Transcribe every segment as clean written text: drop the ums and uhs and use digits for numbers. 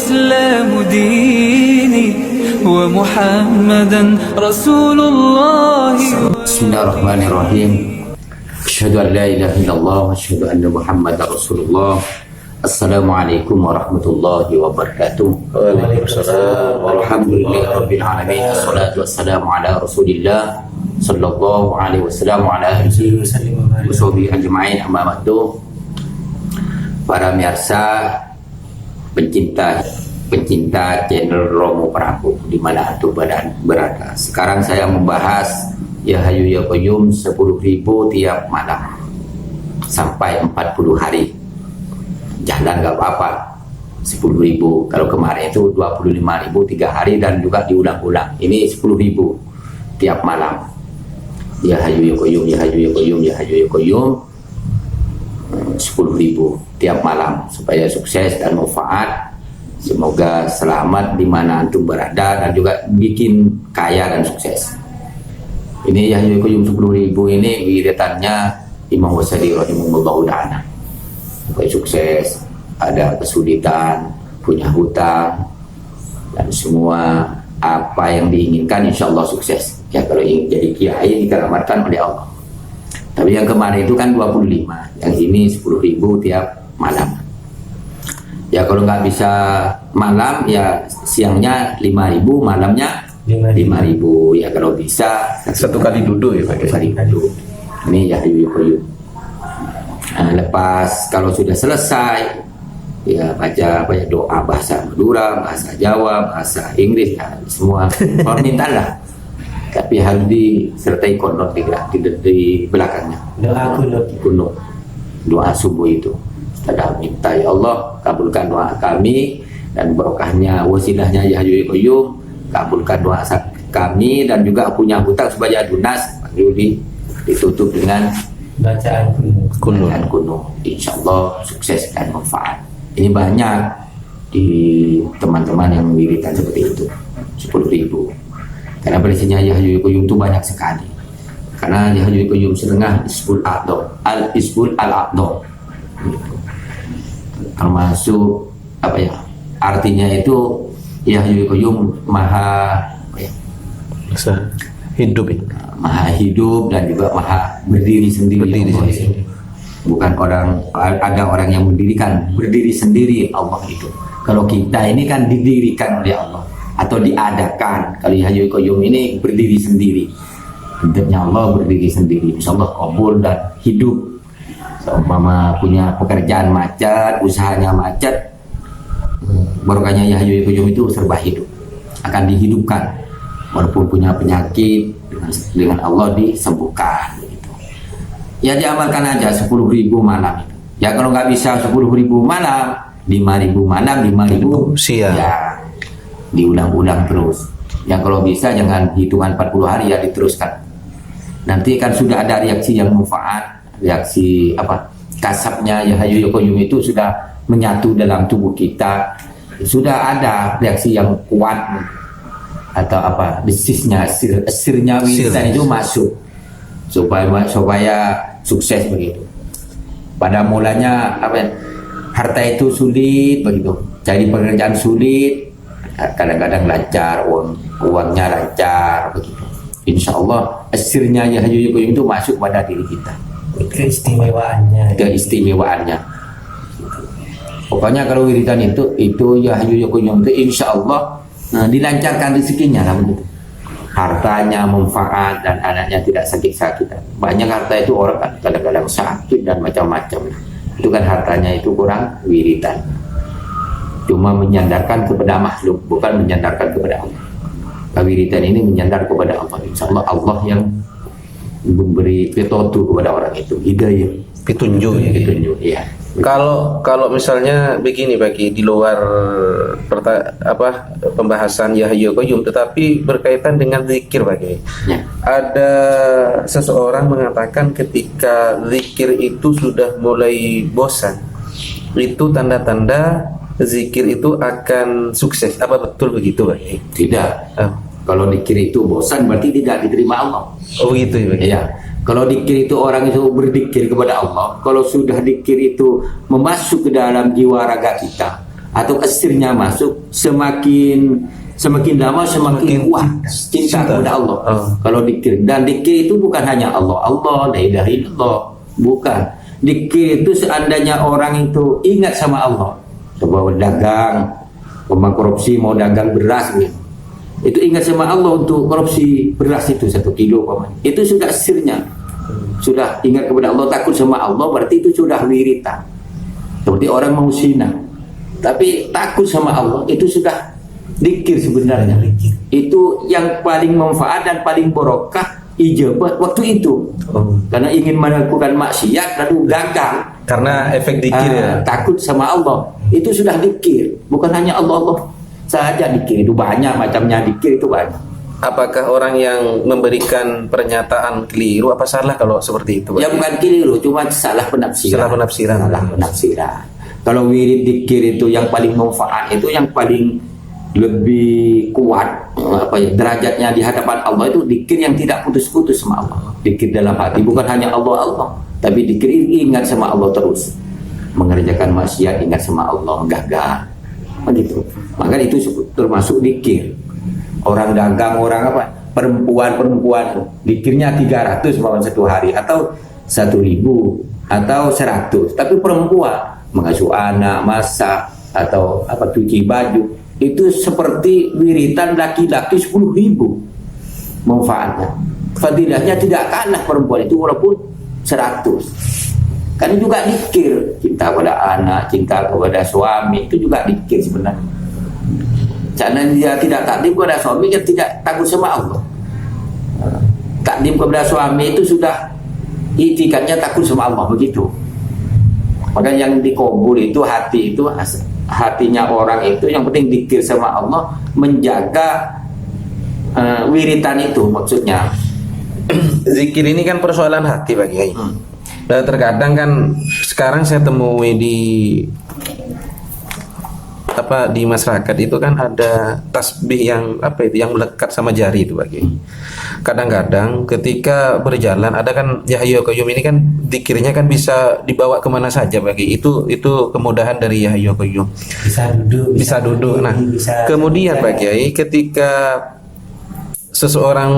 والإسلام ديني ومحمدا رسول الله. بسم الله الرحمن الرحيم. أشهد أن لا إله إلا الله وأشهد أن محمدا رسول الله. Assalamualaikum warahmatullahi wabarakatuh. Waalaikumsalam. Walhamdulillahirabbil alamin. Wassalatu wassalamu ala Rasulillah sallallahu alaihi wasallam wa ala alihi washabihi ajma'in. Amma ba'du. Para pemirsa pencinta channel Romo Prabu di mana antum berada. Sekarang saya membahas Ya Hayyu Ya Qayyum 10.000 tiap malam sampai 40 hari. Jalan nggak apa-apa 10.000. Kalau kemarin itu 25.000 3 hari dan juga diulang-ulang. Ini 10.000 tiap malam. Ya Hayyu Ya Qayyum, Ya Hayyu Ya Qayyum, Ya Hayyu Ya Qayyum 10.000 tiap malam supaya sukses dan manfaat. Semoga selamat di mana antum berada dan juga bikin kaya dan sukses. Ini Ya Hayyu Ya Qayyum 10.000 ini wiridannya Imam Ghazali rahimahullahu ta'ala. Supaya sukses, ada kesulitan, punya hutang, dan semua apa yang diinginkan insya Allah sukses. Ya kalau ingin jadi kiai dikeramatkan oleh Allah. Tapi yang kemarin itu kan 25, yang ini 10.000 tiap malam. Ya kalau nggak bisa malam ya siangnya 5.000, malamnya 5.000. Ya kalau bisa Satu kali duduk ya Pak. satu kali duduk. Ini Ya Hayyu Ya Qayyum. Nah, lepas kalau sudah selesai ya baca doa bahasa Madura, bahasa Jawa, bahasa Inggris ya semua permintaan lah. Tapi harus disertai konot di belakangnya. Doa Kunut. Doa subuh itu. Kita minta ya Allah kabulkan doa kami dan barokahnya wasilahnya Ya Hayyu Ya Qayyum kabulkan doa kami dan juga punya hutang supaya lunas. Ditutup dengan bacaan kuno. Insya Allah sukses dan manfaat. Ini banyak di teman-teman yang wiridan seperti itu 10.000. Karena berisinya Ya Hayyu Ya Qayyum itu banyak sekali. Karena Ya Hayyu Ya Qayyum setengah Isbul Al-A'dham termasuk apa ya? Artinya itu Ya Hayyu Ya Qayyum maha Hidup ya. Maha hidup dan juga maha berdiri sendiri. Bukan ada orang yang mendirikan, berdiri sendiri Allah itu. Kalau kita ini kan didirikan oleh Allah atau diadakan. Kalau Ya Hayyu Ya Qayyum ini berdiri sendiri. Hidupnya Allah berdiri sendiri. Insyaallah kabul dan hidup. Seumpama punya pekerjaan macet, usahanya macet, barokahnya Ya Hayyu Ya Qayyum itu serba hidup. Akan dihidupkan. Walaupun punya penyakit dengan Allah disembuhkan gitu. Ya diamalkan aja 10.000 malam itu. Ya kalau nggak bisa 10.000 malam, 5.000 malam, 5.000 siang. Ya diulang-ulang terus. Ya kalau bisa jangan hitungan 40 hari ya diteruskan. Nanti kan sudah ada reaksi yang manfaat, reaksi apa? Kasabnya Ya Hayyu Ya Qayyum itu sudah menyatu dalam tubuh kita. Sudah ada reaksi yang kuat atau apa desisnya sirnya wiridan itu masuk supaya sukses begitu. Pada mulanya apa harta itu sulit begitu, cari pekerjaan sulit, kadang-kadang lancar, uangnya lancar begitu. Insya Allah sirnya Ya Hayyu Ya Qayyum itu masuk pada diri kita, keistimewaannya. Pokoknya kalau wiridan itu Ya Hayyu Ya Qayyum itu insya Allah dilancarkan rezekinya lah begitu. Hartanya manfaat dan anaknya tidak sakit-sakitan. Banyak harta itu orang kan kadang-kadang sakit dan macam-macam. Itu kan hartanya itu kurang wiridan. Cuma menyandarkan kepada makhluk, bukan menyandarkan kepada Allah. Wiridan ini menyandar kepada Allah. Insya Allah Allah yang memberi petunjuk kepada orang itu, hidayah, Petunjuk ya. petunjuk. Iya. Kalau misalnya begini bagi di luar pembahasan Ya Hayyu Ya Qayyum tetapi berkaitan dengan zikir bagi. Ya. Ada seseorang mengatakan ketika zikir itu sudah mulai bosan, itu tanda-tanda zikir itu akan sukses. Apa betul begitu bagi? Tidak. Kalau zikir itu bosan berarti tidak diterima Allah. Oh gitu ya bagi. Iya. Kalau dikir itu orang itu berzikir kepada Allah, kalau sudah dikir itu memasuk ke dalam jiwa raga kita, atau sirnya masuk, semakin lama semakin kuat cinta kepada Allah. Kalau dikir, dan dikir itu bukan hanya Allah, la ilaha illallah, bukan. Dikir itu seandainya orang itu ingat sama Allah, coba dagang, korupsi mau dagang beras gitu, itu ingat sama Allah untuk korupsi beras itu 1 kilo, itu sudah sirnya, sudah ingat kepada Allah, takut sama Allah, berarti itu sudah wiritan. Seperti orang mau zina tapi takut sama Allah, itu sudah dikir sebenarnya. Itu yang paling manfaat dan paling barokah ijabah waktu itu. Karena ingin melakukan maksiat lalu gagal Karena efek dikir ya. takut sama Allah, itu sudah dikir. Bukan hanya Allah saja dikir, itu banyak macamnya, dikir itu banyak. Apakah orang yang memberikan pernyataan keliru apa salah kalau seperti itu? Ya bukan keliru, cuma salah penafsiran. Salah penafsiran. Kalau wirid dikir itu yang paling manfaat, itu yang paling lebih kuat derajatnya di hadapan Allah, itu dikir yang tidak putus-putus sama Allah. Dikir dalam hati, bukan hanya Allah, tapi dikir ingat sama Allah terus. Mengerjakan maksiat ingat sama Allah, gagal. Begitu. Maka itu termasuk dikir. Orang dagang, orang perempuan dikirnya 300 satu hari, atau 1.000 atau 100, tapi perempuan mengasuh anak, masak, atau cuci baju, itu seperti wiritan laki-laki 10.000 manfaatnya. Fadilahnya tidak kalah perempuan itu walaupun 100. Kan juga dikir, cinta kepada anak, cinta kepada suami, itu juga dikir sebenarnya. Karena dia tidak takdim kepada suami, dia tidak takut sama Allah. Takdim kepada suami itu sudah itikadnya takut sama Allah, begitu. Maka yang dikubur itu hati itu, hatinya orang itu yang penting dikir sama Allah, menjaga wiritan itu maksudnya. Zikir ini kan persoalan hati Pak Kiai. Dan terkadang kan sekarang saya temui di di masyarakat itu kan ada tasbih yang yang melekat sama jari itu Pak Kiai. Kadang-kadang ketika berjalan ada kan ya Hayyu Qayyum ini kan zikirnya kan bisa dibawa kemana saja Pak Kiai. Itu kemudahan dari ya Hayyu Qayyum. Bisa duduk. Nah, kemudian Pak Kiai ketika seseorang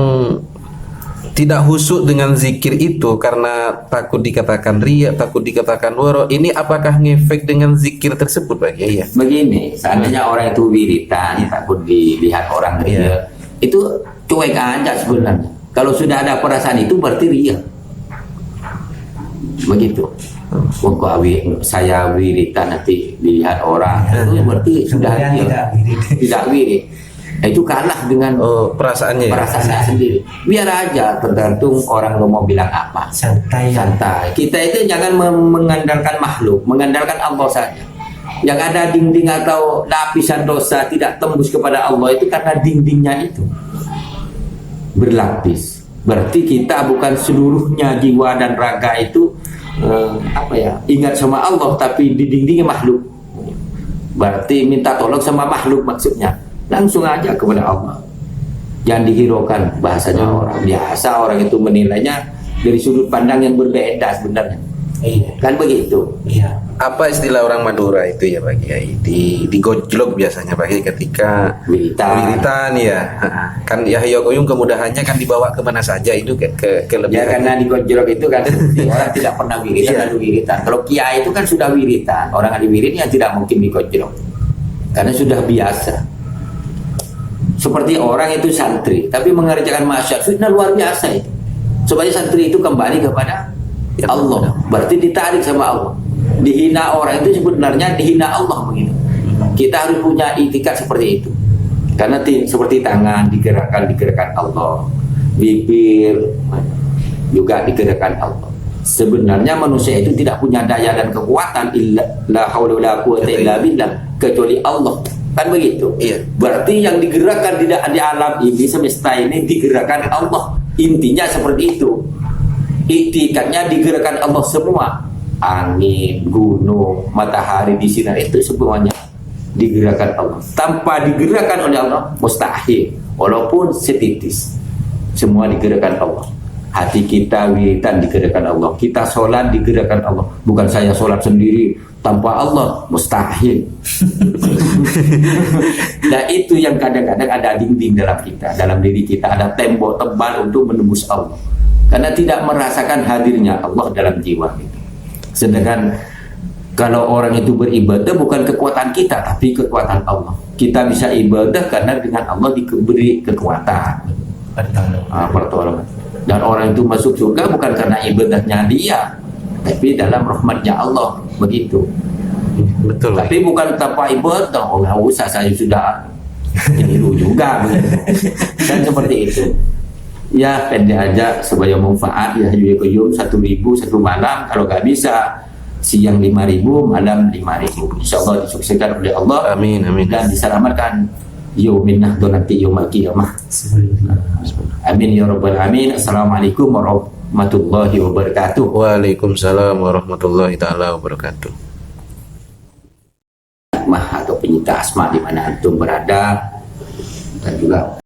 tidak khusyuk dengan zikir itu karena takut dikatakan riya, takut dikatakan waro, ini apakah ngefek dengan zikir tersebut Pak Kiai ya? Begini, seandainya orang itu wiritan, takut dilihat orang riya, itu cuek aja sebenarnya. Kalau sudah ada perasaan itu berarti riya. Begitu. Saya wiritan nanti dilihat orang, itu berarti sudah riya. Tidak wirid. Itu kalah dengan perasaannya sendiri. Biar aja, tergantung orang mau bilang apa. Santai. Kita itu jangan mengandalkan makhluk, mengandalkan Allah saja. Yang ada dinding atau lapisan dosa tidak tembus kepada Allah itu karena dindingnya itu berlapis. Berarti kita bukan seluruhnya jiwa dan raga itu ingat sama Allah, tapi di dindingnya makhluk. Berarti minta tolong sama makhluk maksudnya. Langsung aja kepada Allah. Jangan dihiraukan bahasanya orang. Biasa orang itu menilainya dari sudut pandang yang berbeda sebenarnya. Kan begitu. Apa istilah orang Madura itu ya Pak Kiai? Digojlok biasanya Pak Kiai ketika wiritan ya. Kan ya Hayyu Qayyum kemudahannya kan dibawa kemana saja itu ke lebih. Ya karena digojlok itu kan orang tidak pernah wiritan lalu wiritan. Kalau kiai itu kan sudah wiritan. Orang ahli wirid yang tidak mungkin digojlok. Karena sudah biasa. Seperti orang itu santri, tapi mengerjakan maksiat, fitnah luar biasa itu. Supaya santri itu kembali kepada Allah, berarti ditarik sama Allah. Dihina orang itu sebenarnya dihina Allah begitu. Kita harus punya itikad seperti itu. Karena seperti tangan digerakkan Allah, bibir juga digerakkan Allah. Sebenarnya manusia itu tidak punya daya dan kekuatan la haula wala quwwata illa billah kecuali Allah. Kan begitu. Berarti yang digerakkan di alam ini, semesta ini digerakkan Allah. Intinya seperti itu. Itikadnya digerakkan Allah semua. Angin, gunung, matahari di sinar itu semuanya digerakkan Allah. Tanpa digerakkan oleh Allah mustahil. Walaupun setitis, semua digerakkan Allah. Hati kita wiritan digerakkan Allah. Kita sholat digerakkan Allah. Bukan saya sholat sendiri tanpa Allah mustahil. Nah itu yang kadang-kadang ada dinding dalam kita, dalam diri kita ada tembok tebal untuk menembus Allah, karena tidak merasakan hadirnya Allah dalam jiwa kita. Sedangkan kalau orang itu beribadah bukan kekuatan kita, tapi kekuatan Allah. Kita bisa ibadah karena dengan Allah diberi kekuatan, pertolongan. Dan orang itu masuk surga bukan karena ibadahnya dia, tapi dalam rahmatnya Allah, begitu. Betul. Tapi bukan tanpa ibadah, oh nggak usah, saya sudah keliru juga, begitu. Dan seperti itu. Ya pendek aja supaya manfaat ya. Hayyul Qayyum 1.000 satu malam, kalau nggak bisa siang 5.000, malam 5.000. Insyaallah disukseskan oleh Allah. Amin, amin. Dan diselamatkan yaumin nanti yaumul qiyamah. Amin ya rabbal alamin. Assalamualaikum warahmatullahi wabarakatuh. Waalaikumsalam warahmatullahi taala wabarakatuh. Atau penyinta asma di mana antum berada, dan juga